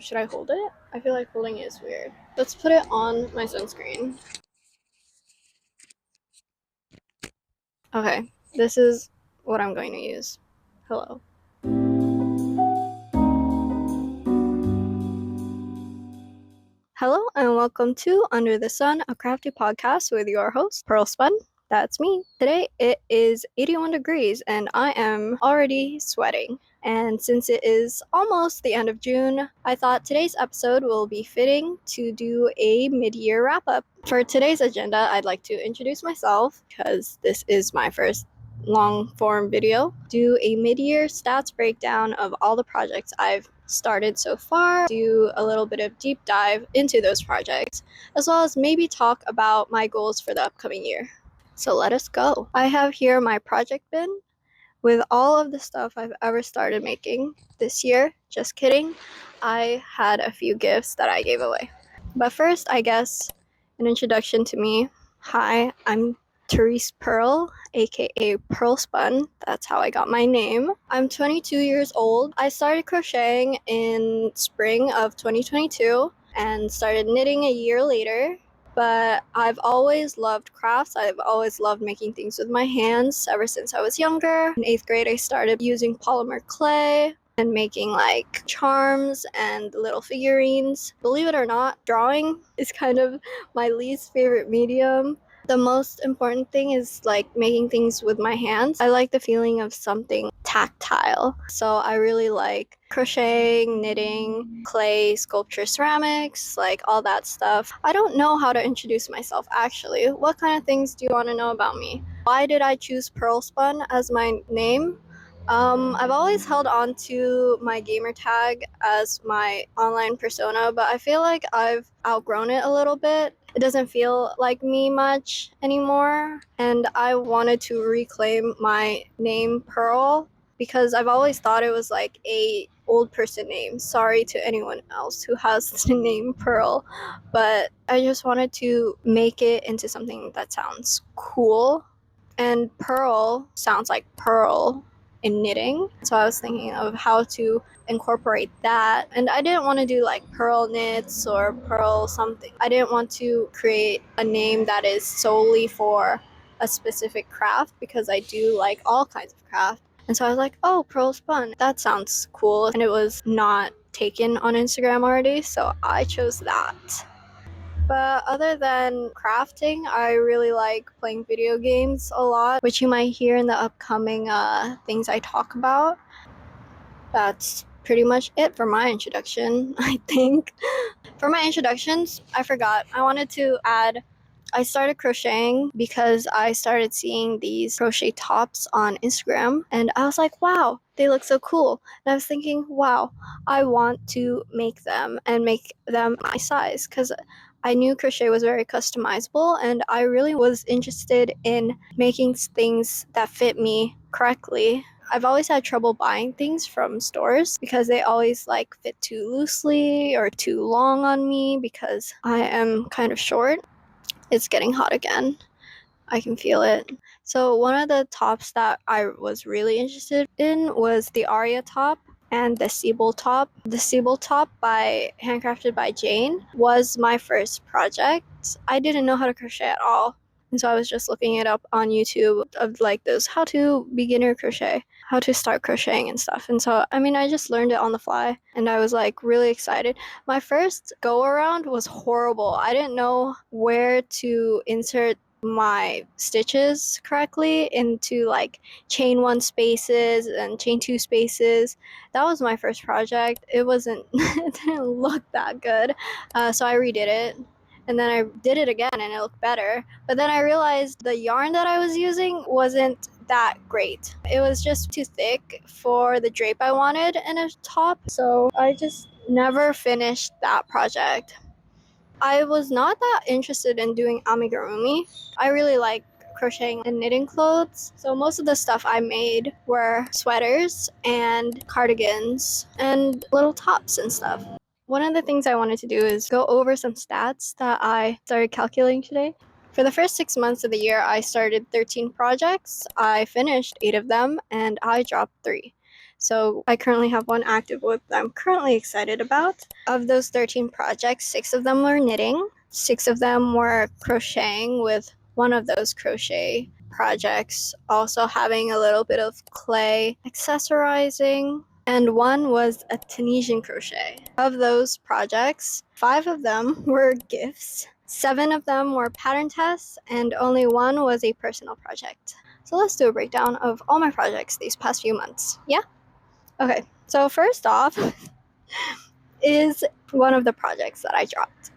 Should I hold it? I feel like holding it is weird. Let's put it on my sunscreen. Okay, this is what I'm going to use. Hello. Hello and welcome to Under the Sun, a crafty podcast with your host, Pearl Spun. That's me. Today it is 81 degrees and I am already sweating. And since it is almost the end of June, I thought today's episode will be fitting to do a mid-year wrap-up. For today's agenda, I'd like to introduce myself because this is my first long-form video, do a mid-year stats breakdown of all the projects I've started so far, do a little bit of deep dive into those projects, as well as maybe talk about my goals for the upcoming year. So let us go. I have here my project bin with all of the stuff I've ever started making this year. Just kidding. I had a few gifts that I gave away. But first, I guess, an introduction to me. Hi, I'm Therese Pearl, aka Pearl Spun. That's how I got my name. I'm 22 years old. I started crocheting in spring of 2022 and started knitting a year later. But I've always loved crafts. I've always loved making things with my hands ever since I was younger. In 8th grade, I started using polymer clay and making like charms and little figurines. Believe it or not, drawing is kind of my least favorite medium. The most important thing is like making things with my hands. I like the feeling of something tactile. So I really like crocheting, knitting, clay, sculpture, ceramics, like all that stuff. I don't know how to introduce myself actually. What kind of things do you want to know about me? Why did I choose Pearl Spun as my name? I've always held on to my gamer tag as my online persona, but I feel like I've outgrown it a little bit. It doesn't feel like me much anymore, and I wanted to reclaim my name Pearl because I've always thought it was like a old person name. Sorry to anyone else who has the name Pearl, but I just wanted to make it into something that sounds cool. And pearl sounds like pearl in knitting. So I was thinking of how to incorporate that. And I didn't want to do like pearl knits or pearl something. I didn't want to create a name that is solely for a specific craft because I do like all kinds of craft. And so I was like, oh, Pearl Spun, that sounds cool. And it was not taken on Instagram already, so I chose that. But other than crafting, I really like playing video games a lot, which you might hear in the upcoming things I talk about. That's pretty much it for my introduction, I think. For my introductions, I forgot. I wanted to add I started crocheting because I started seeing these crochet tops on Instagram and I was like, wow, they look so cool. And I was thinking, wow, I want to make them and make them my size because I knew crochet was very customizable and I really was interested in making things that fit me correctly. I've always had trouble buying things from stores because they always like fit too loosely or too long on me because I am kind of short. It's getting hot again. I can feel it. So one of the tops that I was really interested in was the aria top and the sibol top. The sibol top by handcrafted by Jane was my first project. I didn't know how to crochet at all. And so I was just looking it up on YouTube of like those how to beginner crochet, how to start crocheting and stuff. And so, I just learned it on the fly and I was like really excited. My first go around was horrible. I didn't know where to insert my stitches correctly into like chain one spaces and chain two spaces. That was my first project. It didn't look that good. So I redid it and then I did it again and it looked better. But then I realized the yarn that I was using wasn't that great. It was just too thick for the drape I wanted in a top. So I just never finished that project. I was not that interested in doing amigurumi. I really like crocheting and knitting clothes. So most of the stuff I made were sweaters and cardigans and little tops and stuff. One of the things I wanted to do is go over some stats that I started calculating today. For the first 6 months of the year, I started 13 projects. I finished 8 of them and I dropped 3. So I currently have one active that I'm currently excited about. Of those 13 projects, 6 of them were knitting, 6 of them were crocheting, with one of those crochet projects also having a little bit of clay accessorizing, and one was a Tunisian crochet. Of those projects, 5 of them were gifts, 7 of them were pattern tests, and only one was a personal project. So let's do a breakdown of all my projects these past few months. Yeah? Okay, so first off is one of the projects that I dropped.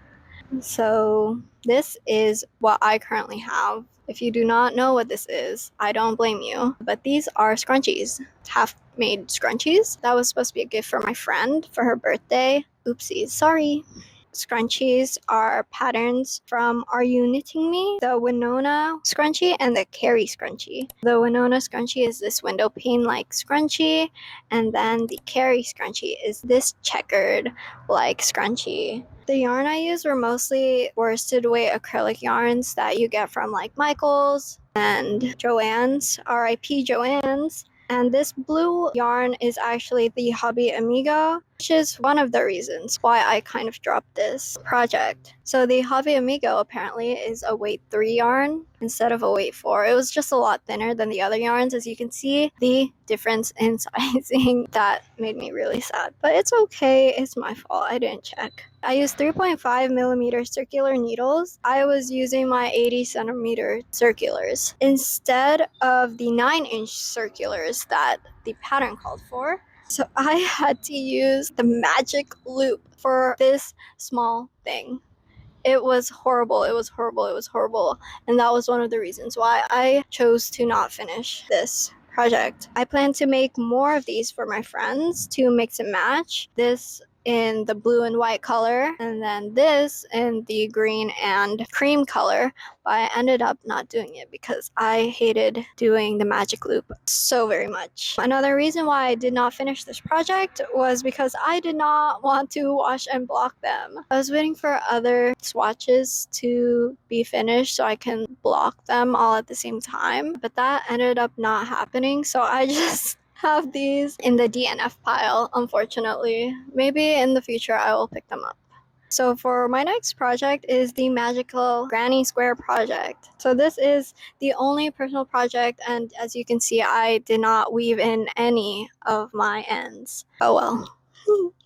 So this is what I currently have. If you do not know what this is, I don't blame you. But these are scrunchies, half-made scrunchies. That was supposed to be a gift for my friend for her birthday. Oopsies, sorry. Scrunchies are patterns from Are You Knitting Me? The Winona scrunchie and the Carrie scrunchie. The Winona scrunchie is this window pane like scrunchie, and then the Carrie scrunchie is this checkered like scrunchie. The yarn I used were mostly worsted weight acrylic yarns that you get from like Michael's and Joann's, RIP Joann's. And this blue yarn is actually the Hobby Amigo, which is one of the reasons why I kind of dropped this project. So the Hobby Amigo apparently is a weight 3 yarn instead of a weight 4. It was just a lot thinner than the other yarns. As you can see, the difference in sizing, that made me really sad. But it's okay, it's my fault, I didn't check. I used 3.5 millimeter circular needles. I was using my 80 centimeter circulars instead of the 9-inch circulars that the pattern called for. So I had to use the magic loop for this small thing. It was horrible, it was horrible, it was horrible. And that was one of the reasons why I chose to not finish this project. I plan to make more of these for my friends to mix and match. This in the blue and white color, and then this in the green and cream color, but I ended up not doing it because I hated doing the magic loop so very much. Another reason why I did not finish this project was because I did not want to wash and block them. I was waiting for other swatches to be finished so I can block them all at the same time, but that ended up not happening, so I just have these in the DNF pile, unfortunately. Maybe in the future I will pick them up. So for my next project is the magical granny square project. So this is the only personal project, and as you can see, I did not weave in any of my ends. Oh well.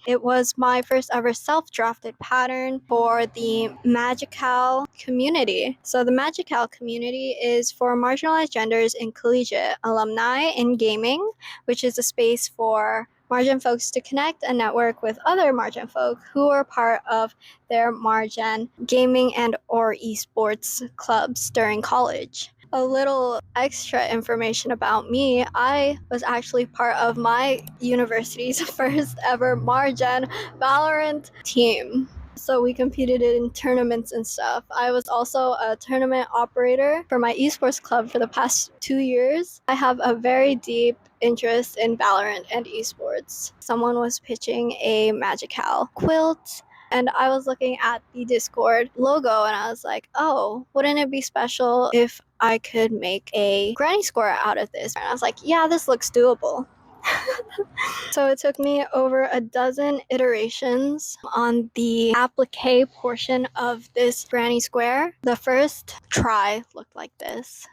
It was my first ever self-drafted pattern for the Magical community. So the Magical community is for marginalized genders in collegiate alumni in gaming, which is a space for Margin folks to connect and network with other Margin folk who are part of their Margin gaming and or esports clubs during college. A little extra information about me, I was actually part of my university's first ever Margin Valorant team. So we competed in tournaments and stuff. I was also a tournament operator for my esports club for the past 2 years. I have a very deep interest in Valorant and esports. Someone was pitching a Magical quilt, and I was looking at the Discord logo and I was like, oh, wouldn't it be special if I could make a granny square out of this? And I was like, yeah, this looks doable. So it took me over a dozen iterations on the applique portion of this granny square. The first try looked like this.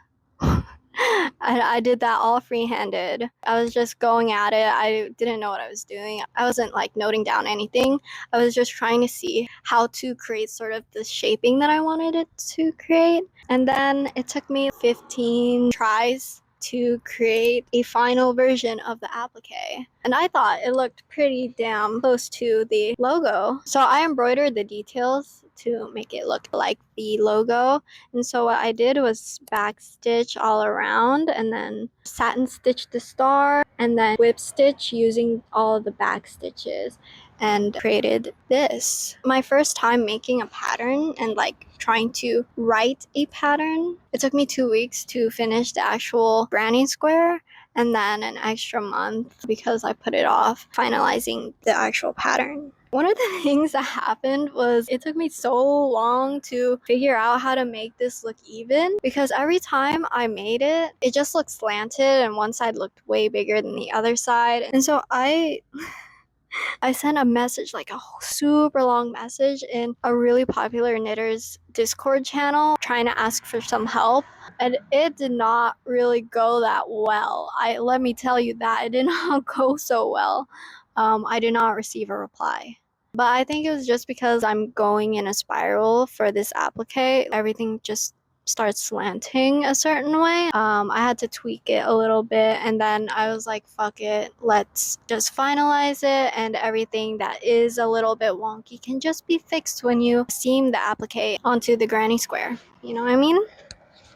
I did that all free-handed. I was just going at it. I didn't know what I was doing. I wasn't like noting down anything. I was just trying to see how to create sort of the shaping that I wanted it to create. And then it took me 15 tries to create a final version of the applique. And I thought it looked pretty damn close to the logo. So I embroidered the details to make it look like the logo. And so what I did was backstitch all around and then satin stitch the star and then whip stitch using all of the back stitches and created this. My first time making a pattern and like trying to write a pattern. It took me 2 weeks to finish the actual granny square and then an extra month because I put it off finalizing the actual pattern. One of the things that happened was it took me so long to figure out how to make this look even, because every time I made it, it just looked slanted and one side looked way bigger than the other side. And so I sent a message, like a super long message, in a really popular knitters Discord channel trying to ask for some help, and it did not really go that well. Let me tell you that it did not go so well. I did not receive a reply. But I think it was just because I'm going in a spiral for this applique. Everything just starts slanting a certain way. I had to tweak it a little bit, and then I was like, fuck it, let's just finalize it, and everything that is a little bit wonky can just be fixed when you seam the applique onto the granny square. You know what I mean?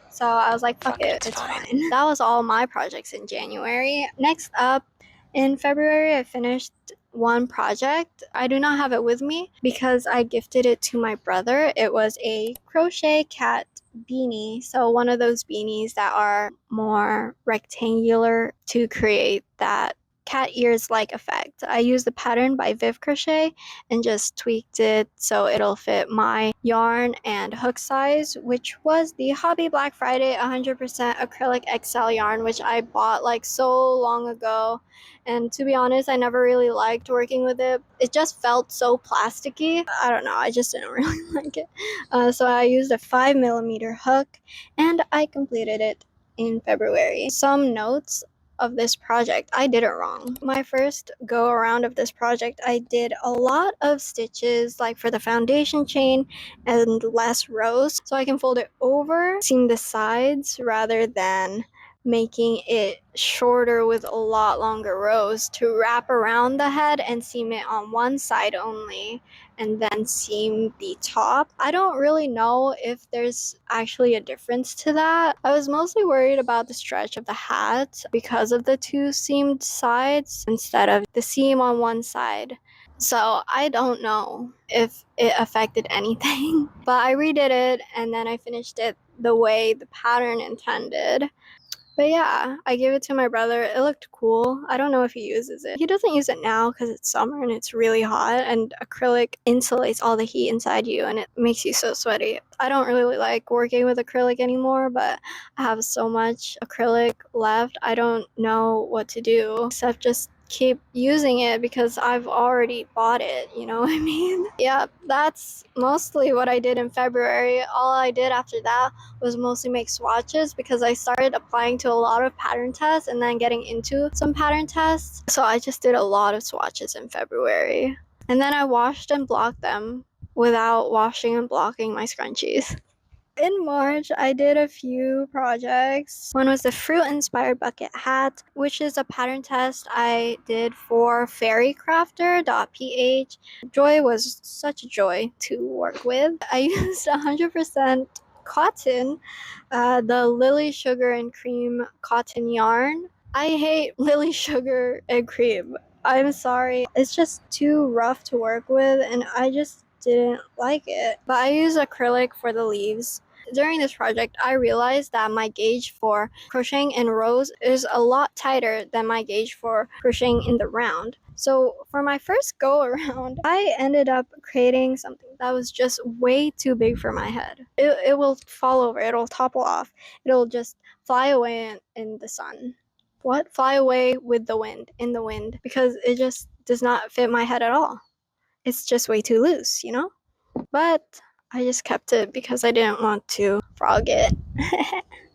So I was like, fuck it, it's fine. That was all my projects in January. Next up, in February, I finished one project. I do not have it with me because I gifted it to my brother. It was a crochet cat beanie. So one of those beanies that are more rectangular to create that cat ears like effect. I used the pattern by Viv Crochet and just tweaked it so it'll fit my yarn and hook size, which was the Hobby Black Friday 100% acrylic XL yarn, which I bought like so long ago. And to be honest, I never really liked working with it. It just felt so plasticky. I don't know, I just didn't really like it. So I used a 5mm hook and I completed it in February. Some notes of this project. I did it wrong. My first go around of this project, I did a lot of stitches like for the foundation chain and less rows, so I can fold it over, seam the sides rather than making it shorter with a lot longer rows to wrap around the head and seam it on one side only and then seam the top. I don't really know if there's actually a difference to that. I was mostly worried about the stretch of the hat because of the two seamed sides instead of the seam on one side. So I don't know if it affected anything, but I redid it and then I finished it the way the pattern intended. But yeah, I gave it to my brother. It looked cool. I don't know if he uses it. He doesn't use it now because it's summer and it's really hot, and acrylic insulates all the heat inside you and it makes you so sweaty. I don't really like working with acrylic anymore, but I have so much acrylic left. I don't know what to do except just keep using it because I've already bought it, you know what I mean? Yeah, that's mostly what I did in February. All I did after that was mostly make swatches because I started applying to a lot of pattern tests and then getting into some pattern tests. So I just did a lot of swatches in February. And then I washed and blocked them without washing and blocking my scrunchies. In March, I did a few projects. One was the fruit-inspired bucket hat, which is a pattern test I did for fairycrafter.ph. Joy was such a joy to work with. I used 100% cotton, the Lily Sugar and Cream cotton yarn. I hate Lily Sugar and Cream. I'm sorry. It's just too rough to work with and I just didn't like it. But I used acrylic for the leaves. During this project, I realized that my gauge for crocheting in rows is a lot tighter than my gauge for crocheting in the round. So for my first go around, I ended up creating something that was just way too big for my head. It will fall over, it'll topple off, it'll just fly away in the sun. What? Fly away with the wind, in the wind, because it just does not fit my head at all. It's just way too loose, you know? But I just kept it because I didn't want to frog it.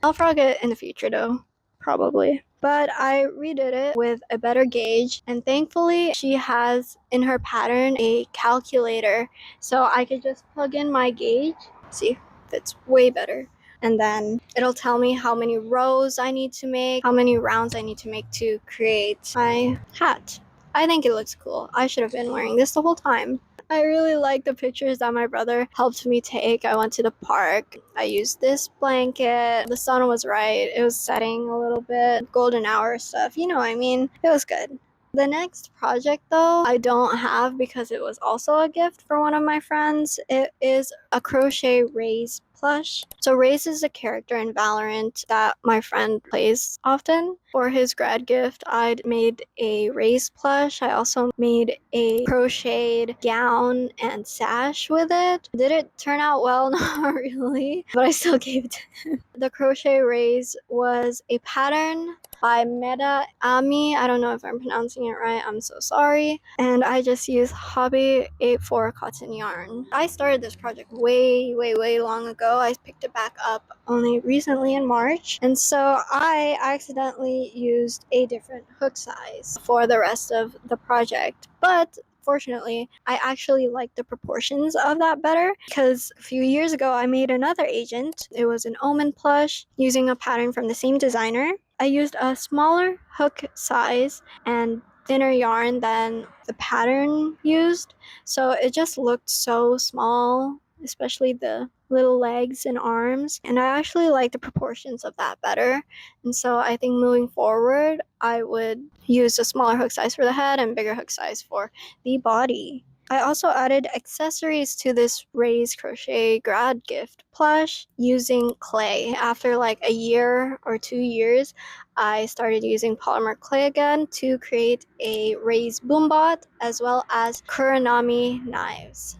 I'll frog it in the future though, probably. But I redid it with a better gauge, and thankfully she has in her pattern a calculator, so I could just plug in my gauge, see, fits way better, and then it'll tell me how many rows I need to make, how many rounds I need to make to create my hat. I think it looks cool. I should have been wearing this the whole time. I really like the pictures that my brother helped me take. I went to the park. I used this blanket. The sun was right. It was setting a little bit. Golden hour stuff. You know what I mean? It was good. The next project, though, I don't have because it was also a gift for one of my friends. It is a crochet raze plush. So Raze is a character in Valorant that my friend plays often. For his grad gift, I made a Raze plush. I also made a crocheted gown and sash with it. Did it turn out well? Not really, but I still gave it to him. The crochet Raze was a pattern by Meta Ami. I don't know if I'm pronouncing it right. I'm so sorry. And I just used Hobby 84 cotton yarn. I started this project way long ago. I picked it back up only recently in March. And so I accidentally used a different hook size for the rest of the project. But fortunately, I actually like the proportions of that better because a few years ago I made another agent. It was an omen plush using a pattern from the same designer. I used a smaller hook size and thinner yarn than the pattern used, so it just looked so small, especially the little legs and arms, and I actually like the proportions of that better. And so I think moving forward I would use a smaller hook size for the head and bigger hook size for the body. I also added accessories to this Raze crochet grad gift plush using clay. After like a year or 2 years, I started using polymer clay again to create a Raze boombot as well as Kuronami knives.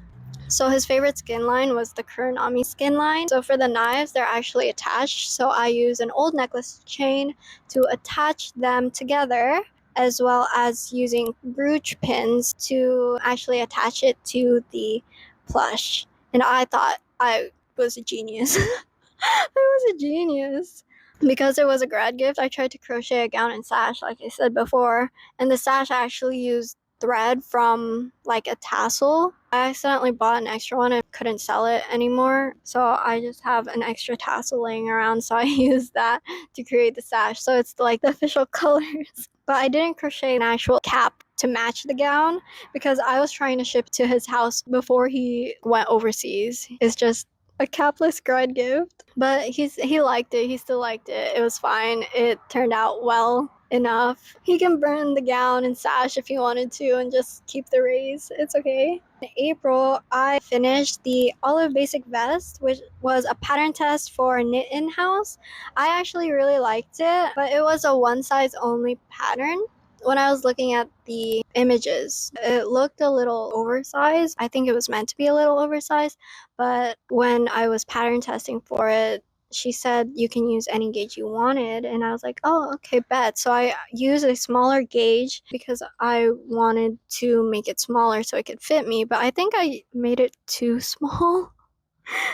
So his favorite skin line was the Kuronami skin line. So for the knives, they're actually attached. So I use an old necklace chain to attach them together, as well as using brooch pins to actually attach it to the plush. And I thought I was a genius. I was a genius. Because it was a grad gift, I tried to crochet a gown and sash, like I said before, and the sash I actually used thread from like a tassel. I accidentally bought an extra one and couldn't sell it anymore, so I just have an extra tassel laying around, so I used that to create the sash, so it's like the official colors. But I didn't crochet an actual cap to match the gown because I was trying to ship to his house before he went overseas. It's just a capless grad gift, but he liked it. He still liked it. It was fine. It turned out well enough. He can burn the gown and sash if he wanted to and just keep the raise. It's okay. In April, I finished the olive basic vest, which was a pattern test for Knit In House. I actually really liked it, but it was a one size only pattern. When I was looking at the images, it looked a little oversized. I think it was meant to be a little oversized, but when I was pattern testing for it, she said you can use any gauge you wanted, and I was like, oh, okay, bet. So I used a smaller gauge because I wanted to make it smaller so it could fit me, but I think I made it too small.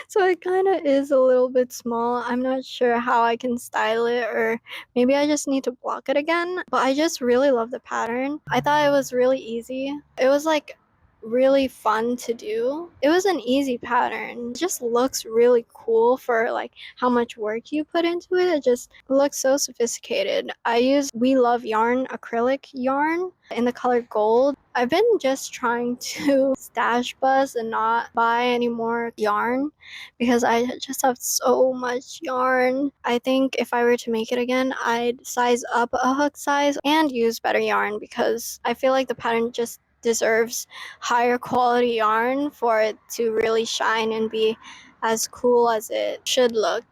So it kind of is a little bit small. I'm not sure how I can style it, or maybe I just need to block it again. But I just really love the pattern. I thought it was really easy. It was like really fun to do. It was an easy pattern. It just looks really cool for like how much work you put into it. It just looks so sophisticated. I used We Love Yarn acrylic yarn in the color gold. I've been just trying to stash buzz and not buy any more yarn because I just have so much yarn. I think if I were to make it again, I'd size up a hook size and use better yarn because I feel like the pattern just deserves higher quality yarn for it to really shine and be as cool as it should look.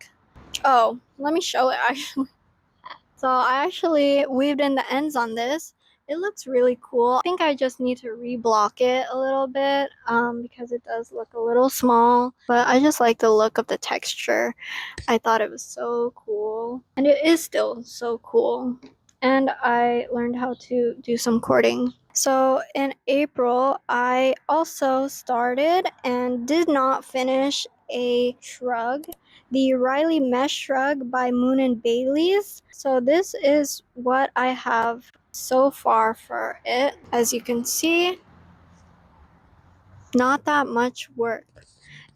Oh, let me show it actually. So I actually weaved in the ends on this. It looks really cool. I think I just need to reblock it a little bit because it does look a little small, but I just like the look of the texture. I thought it was so cool, and it is still so cool. And I learned how to do some cording. So in April, I also started and did not finish a shrug, the Riley Mesh Shrug by Moon and Bailey's. So this is what I have so far for it. As you can see, not that much work.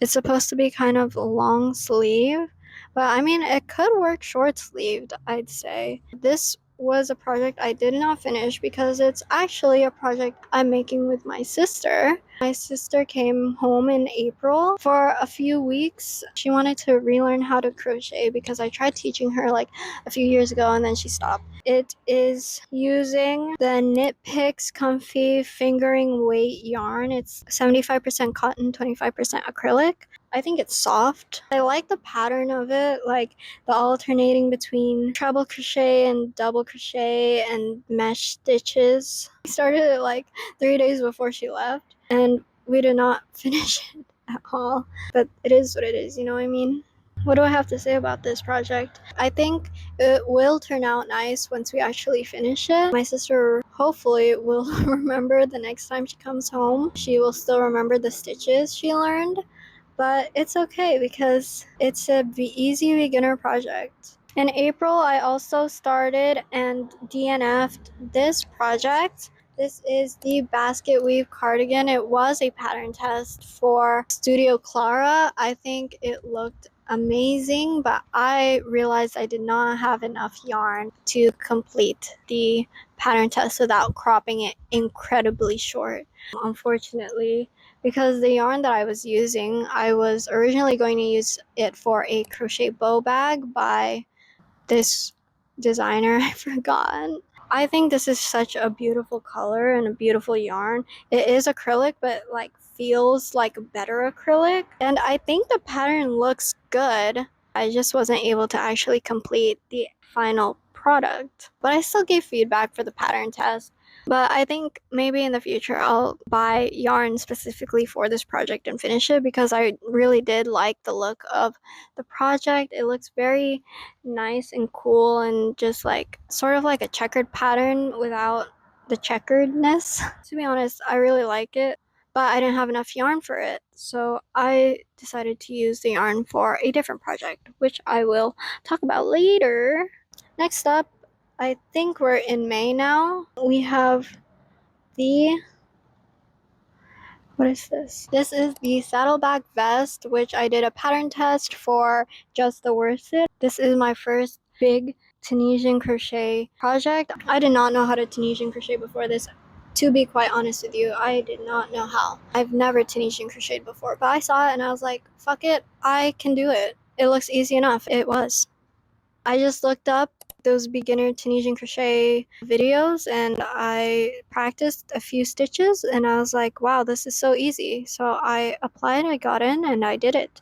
It's supposed to be kind of long sleeve, but I mean, it could work short sleeved, I'd say. This was a project I did not finish because it's actually a project I'm making with my sister. My sister came home in April for a few weeks. She wanted to relearn how to crochet because I tried teaching her like a few years ago and then she stopped. It is using the Knit Picks Comfy Fingering Weight yarn. It's 75% cotton, 25% acrylic. I think it's soft. I like the pattern of it, like the alternating between treble crochet and double crochet and mesh stitches. I started it like 3 days before she left and we did not finish it at all. But it is what it is, you know what I mean? What do I have to say about this project? I think it will turn out nice once we actually finish it. My sister hopefully will remember the next time she comes home. She will still remember the stitches she learned. But it's okay because it's a easy beginner project. In April, I also started and DNF'd this project. This is the basket weave cardigan. It was a pattern test for Studio Clara. I think it looked amazing, but I realized I did not have enough yarn to complete the pattern test without cropping it incredibly short. Unfortunately, because the yarn that I was using, I was originally going to use it for a crochet bow bag by this designer. I forgot. I think this is such a beautiful color and a beautiful yarn. It is acrylic, but like feels like better acrylic. And I think the pattern looks good. I just wasn't able to actually complete the final product. But I still gave feedback for the pattern test. But I think maybe in the future I'll buy yarn specifically for this project and finish it because I really did like the look of the project. It looks very nice and cool and just like sort of like a checkered pattern without the checkeredness. To be honest, I really like it, but I didn't have enough yarn for it. So I decided to use the yarn for a different project, which I will talk about later. Next up, I think we're in May now. We have the what is this? This is the saddleback vest, which I did a pattern test for Just the Worsted. This is my first big Tunisian crochet project. I did not know how to Tunisian crochet before this. To be quite honest with you, I did not know how. I've never Tunisian crocheted before, but I saw it and I was like, fuck it, I can do it. It looks easy enough. It was. I just looked up those beginner Tunisian crochet videos and I practiced a few stitches and I was like, wow, this is so easy. So I applied, I got in, and I did it.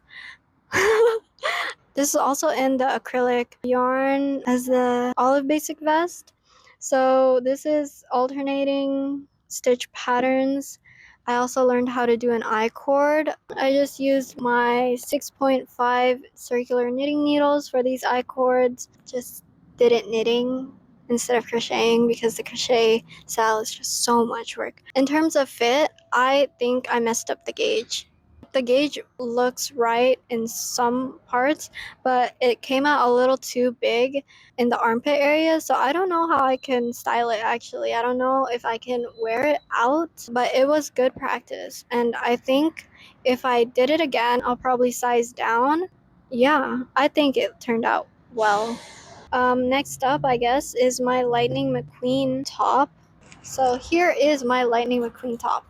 This is also in the acrylic yarn as the olive basic vest. So this is alternating stitch patterns. I also learned how to do an I-cord. I just used my 6.5 circular knitting needles for these I-cords. Just did it knitting instead of crocheting because the crochet style is just so much work. In terms of fit, I think I messed up the gauge. The gauge looks right in some parts, but it came out a little too big in the armpit area, so I don't know how I can style it actually. I don't know if I can wear it out, but it was good practice. And I think if I did it again, I'll probably size down. Yeah, I think it turned out well. Next up, I guess, is my Lightning McQueen top. So here is my Lightning McQueen top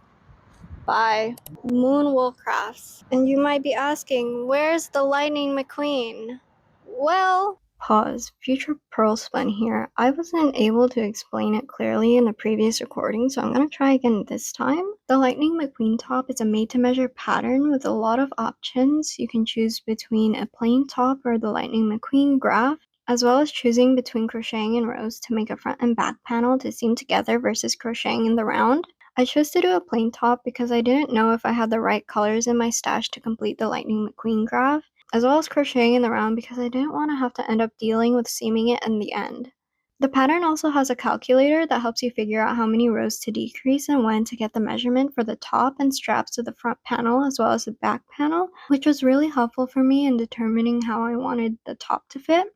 by Moonwool Crafts. And you might be asking, where's the Lightning McQueen? Well, pause. Future Pearl Spun here. I wasn't able to explain it clearly in the previous recording, so I'm going to try again this time. The Lightning McQueen top is a made-to-measure pattern with a lot of options. You can choose between a plain top or the Lightning McQueen graph, as well as choosing between crocheting in rows to make a front and back panel to seam together versus crocheting in the round. I chose to do a plain top because I didn't know if I had the right colors in my stash to complete the Lightning McQueen graph, as well as crocheting in the round because I didn't want to have to end up dealing with seaming it in the end. The pattern also has a calculator that helps you figure out how many rows to decrease and when to get the measurement for the top and straps to the front panel as well as the back panel, which was really helpful for me in determining how I wanted the top to fit.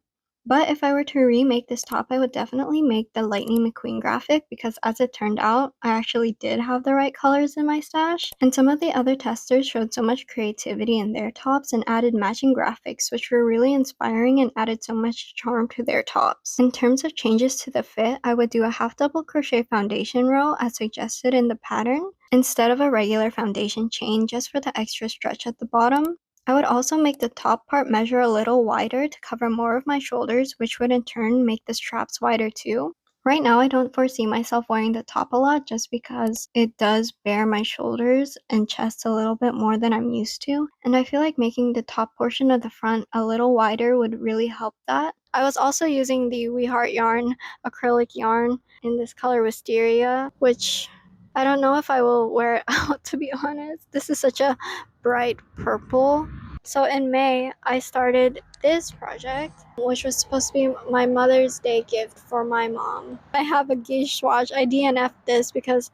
But if I were to remake this top, I would definitely make the Lightning McQueen graphic because as it turned out, I actually did have the right colors in my stash. And some of the other testers showed so much creativity in their tops and added matching graphics, which were really inspiring and added so much charm to their tops. In terms of changes to the fit, I would do a half double crochet foundation row as suggested in the pattern, instead of a regular foundation chain just for the extra stretch at the bottom. I would also make the top part measure a little wider to cover more of my shoulders, which would in turn make the straps wider too. Right now, I don't foresee myself wearing the top a lot just because it does bare my shoulders and chest a little bit more than I'm used to, and I feel like making the top portion of the front a little wider would really help that. I was also using the We Heart yarn acrylic yarn in this color Wisteria, which I don't know if I will wear it out, to be honest. This is such a bright purple. So in May, I started this project, which was supposed to be my Mother's Day gift for my mom. I have a gauge swatch. I DNF'd this because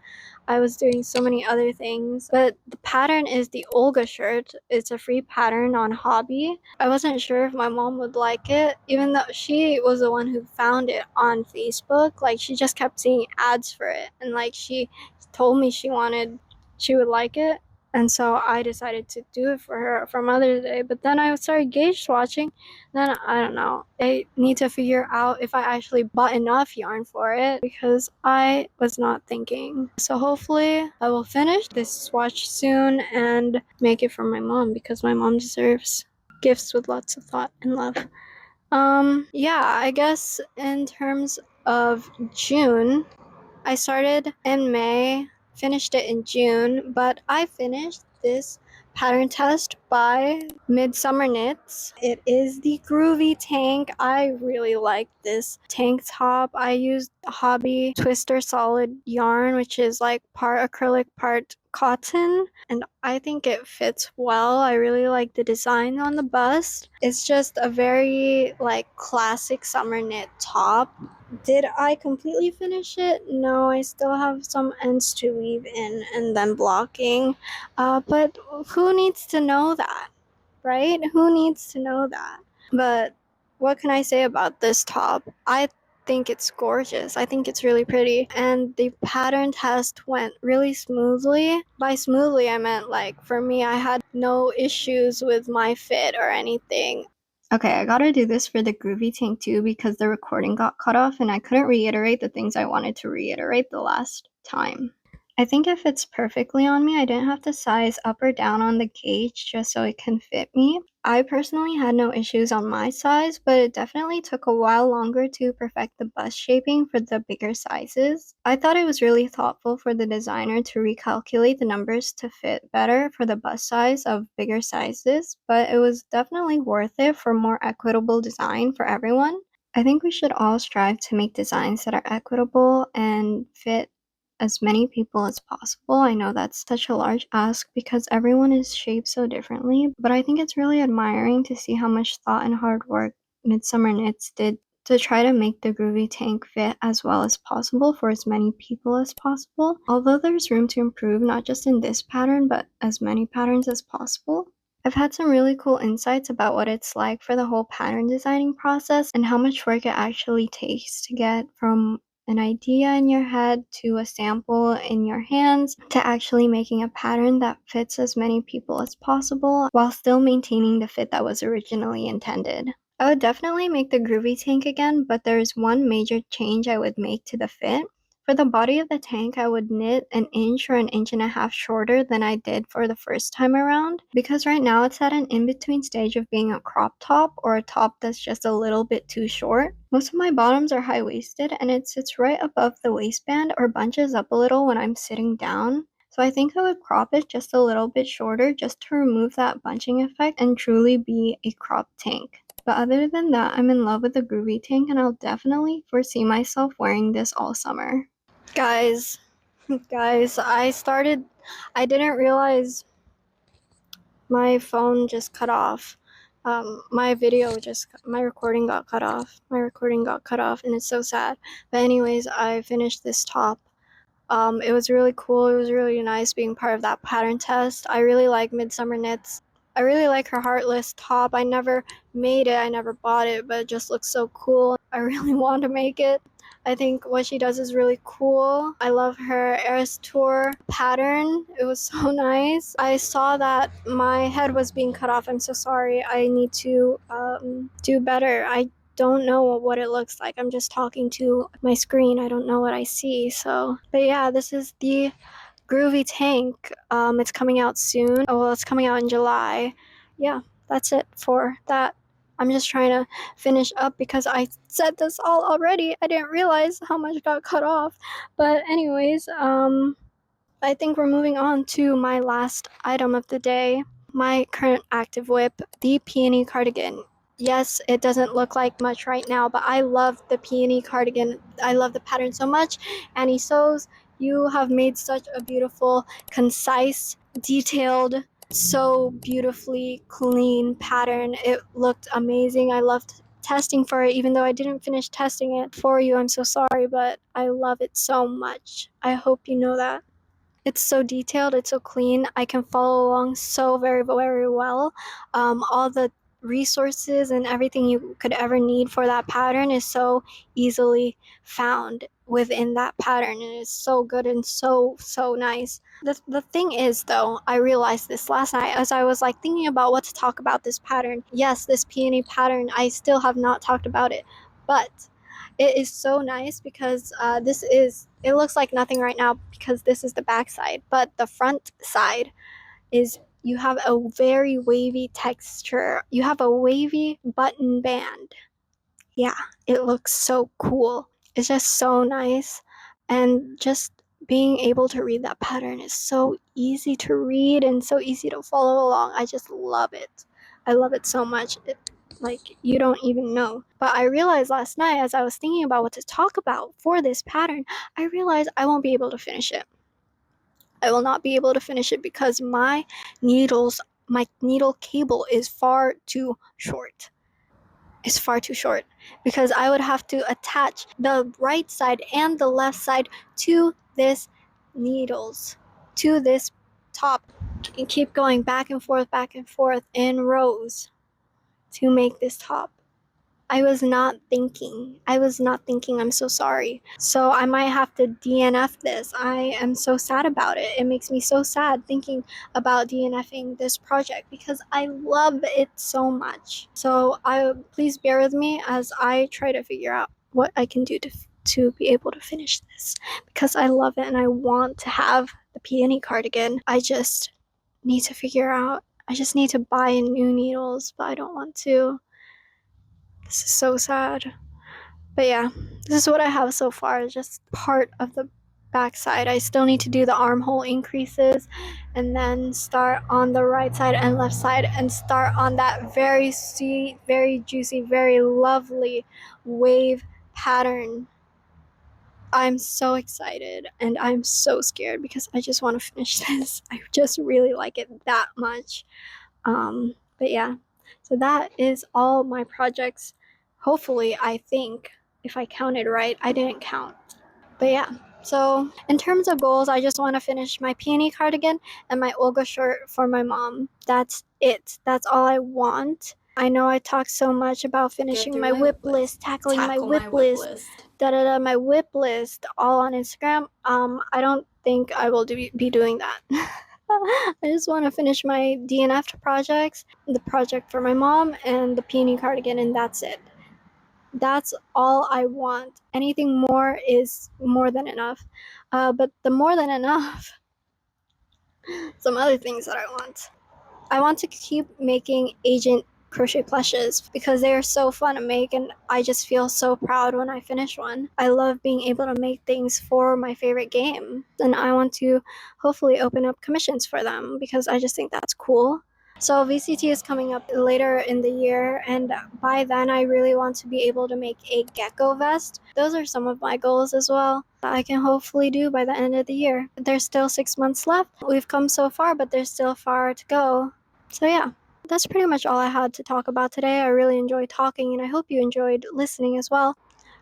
I was doing so many other things. But the pattern is the Olga shirt. It's a free pattern on Hobby. I wasn't sure if my mom would like it, even though she was the one who found it on Facebook. Like, she just kept seeing ads for it. And like, she told me she would like it. And so I decided to do it for her for Mother's Day. But then I started gauge swatching. Then I don't know. I need to figure out if I actually bought enough yarn for it because I was not thinking. So hopefully I will finish this swatch soon and make it for my mom because my mom deserves gifts with lots of thought and love. Yeah, I guess in terms of June, I started in May, finished it in June, but I finished this pattern test by Midsummer Knits. It is the Groovy tank. I really like this tank top. I used Hobby Twister Solid yarn, which is like part acrylic, part cotton, and I think it fits well. I really like the design on the bust. It's just a very like classic summer knit top. Did I completely finish it? No, I still have some ends to weave in and then blocking. But who needs to know that, right? Who needs to know that? But what can I say about this top? I think it's gorgeous. I think it's really pretty. And the pattern test went really smoothly. By smoothly, I meant like for me, I had no issues with my fit or anything. Okay, I gotta do this for the Groovy tank too because the recording got cut off and I couldn't reiterate the things I wanted to reiterate the last time. I think it fits perfectly on me. I didn't have to size up or down on the gauge just so it can fit me. I personally had no issues on my size, but it definitely took a while longer to perfect the bust shaping for the bigger sizes. I thought it was really thoughtful for the designer to recalculate the numbers to fit better for the bust size of bigger sizes, but it was definitely worth it for more equitable design for everyone. I think we should all strive to make designs that are equitable and fit as many people as possible. I know that's such a large ask because everyone is shaped so differently, but I think it's really admiring to see how much thought and hard work Midsummer Knits did to try to make the Groovy tank fit as well as possible for as many people as possible. Although there's room to improve, not just in this pattern, but as many patterns as possible. I've had some really cool insights about what it's like for the whole pattern designing process and how much work it actually takes to get from an idea in your head to a sample in your hands to actually making a pattern that fits as many people as possible while still maintaining the fit that was originally intended. I would definitely make the Groovy tank again, but there's one major change I would make to the fit. For the body of the tank, I would knit an inch or an inch and a half shorter than I did for the first time around, because right now it's at an in-between stage of being a crop top or a top that's just a little bit too short. Most of my bottoms are high-waisted and it sits right above the waistband or bunches up a little when I'm sitting down. So I think I would crop it just a little bit shorter just to remove that bunching effect and truly be a crop tank. But other than that, I'm in love with the Groovy tank and I'll definitely foresee myself wearing this all summer. Guys, I didn't realize my phone just cut off. My recording got cut off. And it's so sad. But anyways, I finished this top. It was really cool. It was really nice being part of that pattern test. I really like Midsummer Knits. I really like her heartless top. I never made it, I never bought it, but it just looks so cool. I really want to make it. I think what she does is really cool. I love her Eras Tour pattern. It was so nice. I saw that my head was being cut off. I'm so sorry. I need to do better. I don't know what it looks like. I'm just talking to my screen. I don't know what I see. But yeah, this is the Groovy Tank. It's coming out soon. Oh, well, it's coming out in July. Yeah, that's it for that. I'm just trying to finish up because I said this all already. I didn't realize how much got cut off. But anyways, I think we're moving on to my last item of the day. My current active whip, the peony cardigan. Yes, it doesn't look like much right now, but I love the peony cardigan. I love the pattern so much. Annie Sews, you have made such a beautiful, concise, detailed, so beautifully clean pattern. It looked amazing. I loved testing for it, even though I didn't finish testing it for you. I'm so sorry, but I love it so much. I hope you know that. It's so detailed, it's so clean. I can follow along so very, very well. All the resources and everything you could ever need for that pattern is so easily found within that pattern, and it's so good and so nice. The thing is, though, I realized this last night as I was like thinking about what to talk about this pattern. Yes, this peony pattern, I still have not talked about it, but it is so nice because it looks like nothing right now because this is the back side, but the front side is you have a very wavy texture. You have a wavy button band. Yeah, it looks so cool. It's just so nice. And just being able to read that pattern is so easy to read and so easy to follow along. I just love it. I love it so much. Like, you don't even know. But I realized last night as I was thinking about what to talk about for this pattern, I realized I won't be able to finish it. I will not be able to finish it because my needle cable is far too short. It's far too short because I would have to attach the right side and the left side to this needles, to this top, and keep going back and forth in rows to make this top. I was not thinking. I'm so sorry. So I might have to DNF this. I am so sad about it. It makes me so sad thinking about DNFing this project because I love it so much. So please bear with me as I try to figure out what I can do to be able to finish this because I love it and I want to have the peony cardigan. I just need to figure out. I just need to buy new needles, but I don't want to. This is so sad. But yeah, this is what I have so far, just part of the backside. I still need to do the armhole increases and then start on the right side and left side and start on that very sweet, very juicy, very lovely wave pattern. I'm so excited and I'm so scared because I just want to finish this. I just really like it that much. But yeah, so that is all my projects. Hopefully, I think, if I counted right, I didn't count. But yeah, so in terms of goals, I just want to finish my peony cardigan and my Olga shirt for my mom. That's it. That's all I want. I know I talked so much about finishing my whip list, tackling my whip list, my whip list, all on Instagram. I don't think I will be doing that. I just want to finish my DNF projects, the project for my mom, and the peony cardigan, and that's it. That's all I want. Anything more is more than enough. But the more than enough, some other things that I want. I want to keep making agent crochet plushes because they are so fun to make and I just feel so proud when I finish one. I love being able to make things for my favorite game and I want to hopefully open up commissions for them because I just think that's cool. So VCT is coming up later in the year and by then I really want to be able to make a gecko vest. Those are some of my goals as well that I can hopefully do by the end of the year. There's still 6 months left. We've come so far, but there's still far to go. So yeah, that's pretty much all I had to talk about today. I really enjoyed talking and I hope you enjoyed listening as well.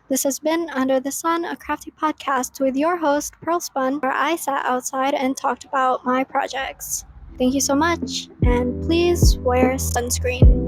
This has been Under the Sun, a crafty podcast with your host, Pearl Spun, where I sat outside and talked about my projects. Thank you so much, and please wear sunscreen.